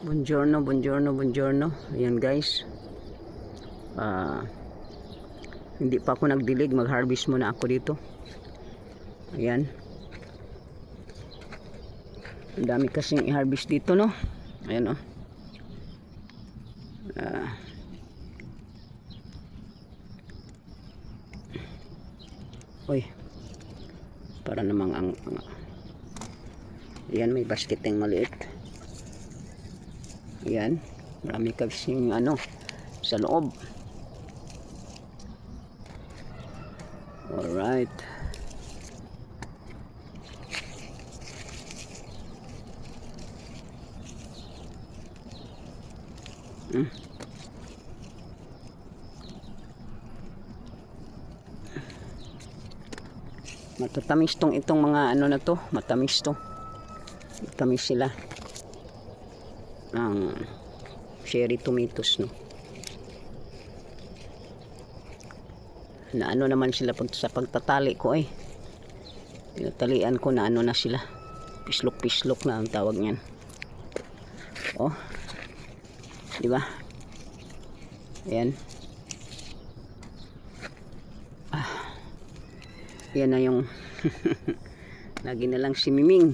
Buongiorno, buongiorno, buongiorno. Ayan guys. Hindi pa ako nagdilig. Mag-harvest muna ako dito. Ayan. Ang dami kasing i-harvest dito, no? Ayan, oh. Uy. Para namang ayan, may basket yung maliit. Ayan, marami kasing sa loob. Alright. Matatamis itong mga na to, matamis to. Matamis sila. Ang cherry tomatoes, no, na naman sila sa pagtatali ko tinatalian ko na na sila, pislok na ang tawag niyan. Oh, di ba? Ayan. Yan na yung lagi na lang si Miming.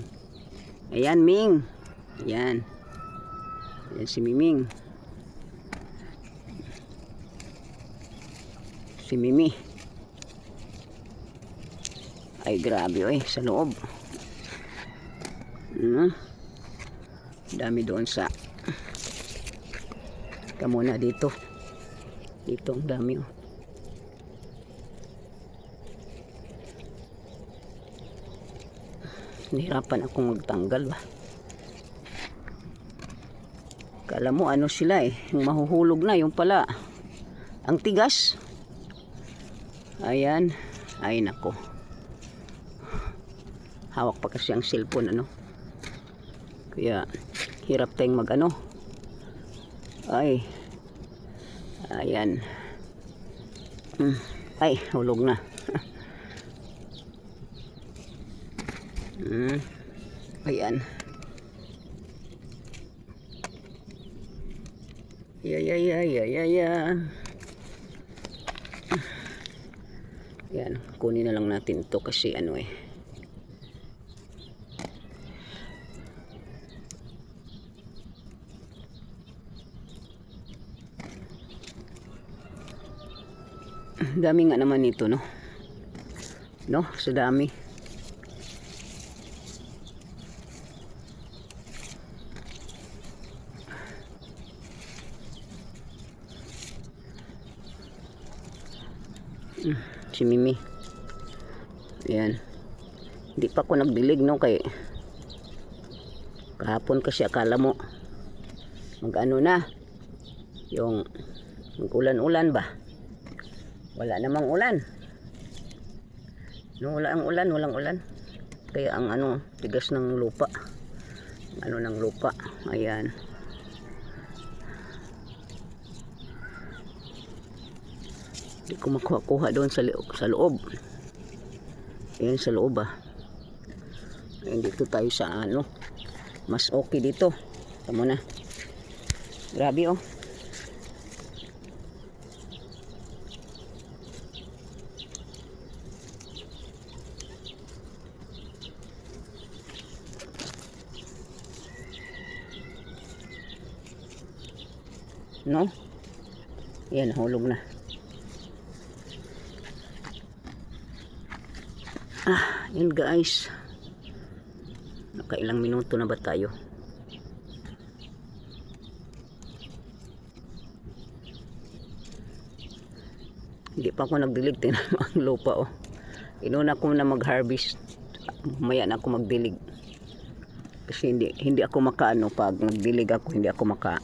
Ayan, Ming. Ayan. Yan si Miming. Si Mimi. Ay grabe sa loob. Dami doon sa kamuna dito. Dito ang dami Nahirapan akong magtanggal ba. Kala mo sila yung mahuhulog na, yung pala ang tigas. Ayan, ay nako, hawak pa kasi ang cellphone kaya hirap tayong mag ay ayan. Ay hulog na. Ayan. Yan, kunin na lang natin ito kasi dami nga naman ito, no, sa dami. Si Mimi. Ayan. Hindi pa ako nagdilig, no, kay kahapon kasi akala mo na yung mag-ulan-ulan ba. Wala namang ulan. Nung wala ang ulan, walang ulan. Kaya ang tigas ng lupa. Ng lupa. Ayan. Hindi ko makuha doon sa loob. Ayan, sa loob Ayan, dito tayo sa mas okay dito. Tama na. Grabe no? Ayan, hulog na. Yun guys, nakailang minuto na ba tayo? Hindi pa ako nagdilig. Tingnan mo ang lupa inuna ko na mag-harvest, maya na ako magdilig kasi hindi ako makaano. Pag nagdilig ako, hindi ako maka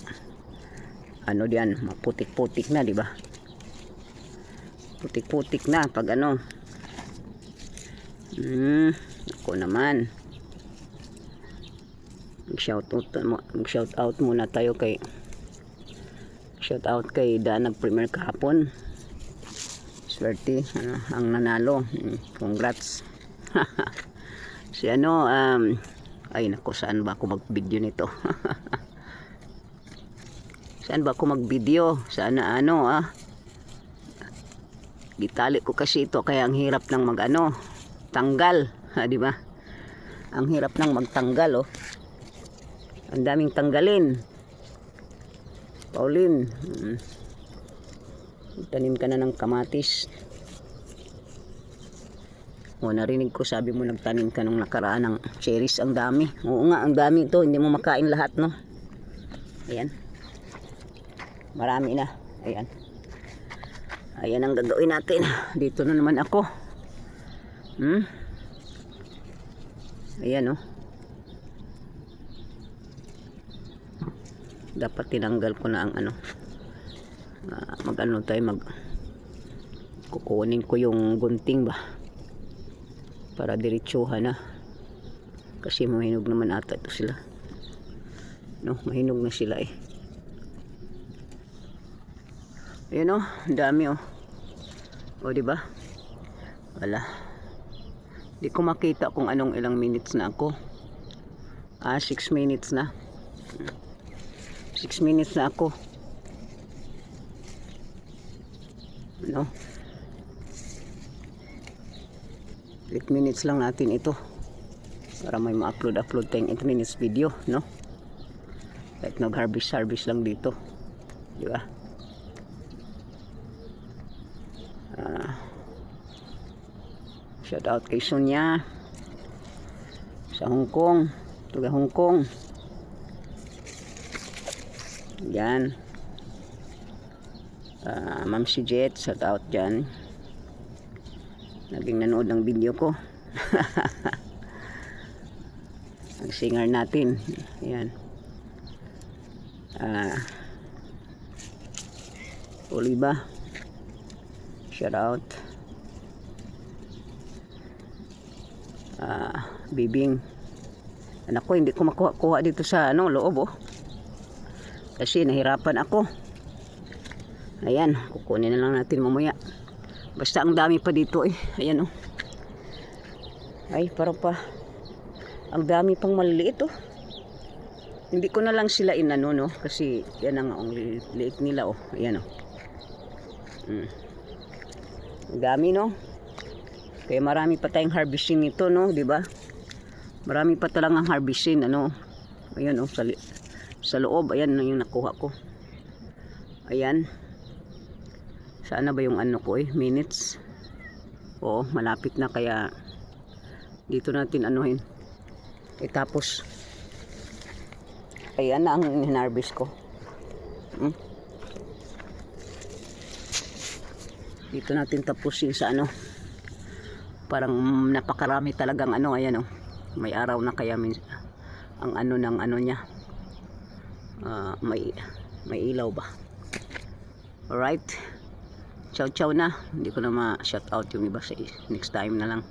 diyan, maputik-putik na, di ba? Putik-putik na pag ako naman. Mag-shout out muna tayo kay Danag Premier kahapon. Swerte ang nanalo. Congrats. Si ay nako, saan ba ako mag-video nito? Saan ba ako mag-video? Sana ano gitali ko kasi ito kaya ang hirap ng tanggal, di ba? Ang hirap ng magtanggal, oh. Ang daming tanggalin. Pauline, tanim ka na ng kamatis. O, narinig ko sabi mo nagtanim ka nung nakaraan ng cherries. Ang dami. Oo nga, ang dami ito. Hindi mo makain lahat, no? Ayan. Marami na. Ayan. Ayan ang gagawin natin. Dito na naman ako. Ayan, oh. Dapat tinanggal ko na ang kukunin ko yung gunting ba para diretsuhan na, kasi mahinog naman ata ito sila, no? Mahinog na sila eh. Ayan, oh, dami, oh. O, diba? Wala, di ko makita kung anong ilang minutes na ako. 6 minutes na. 6 minutes na ako. No? 8 minutes lang natin ito para may ma-upload tayong 8 minutes video, no? Like nag-harvest lang dito, di ba? Shout out kay Sonia sa Hong Kong, taga Hong Kong. Yan. Ma'am si Jet, shout out dyan. Naging nanood ng video ko. Ang singer natin. Yan. Oliva, shout out. Bibing. Anak ko, hindi ko makuha dito sa loob, oh. Kasi nahirapan ako. Ayan, kukunin na lang natin mamaya. Basta ang dami pa dito eh. Ayan, oh. Ay, parang pa. Ang dami pang maliliit, oh. Hindi ko na lang sila inano, no? Kasi yan ang liit nila, oh. Ayan, oh. Ang dami, no? Kaya marami pa tayong harvesting nito, no? Diba? Marami pa talagang harvesting, Ayan, oh. Sa loob, ayan na yung nakuha ko. Ayan. Sana ba yung ko minutes? Oo, malapit na, kaya dito natin tapos ayan na ang hinarvest ko. Dito natin tapusin sa parang napakarami talagang ayan, oh. May araw na kaya ang niya. May ilaw ba? Alright. Ciao ciao na. Hindi ko na ma-shout out yung iba, sa next time na lang.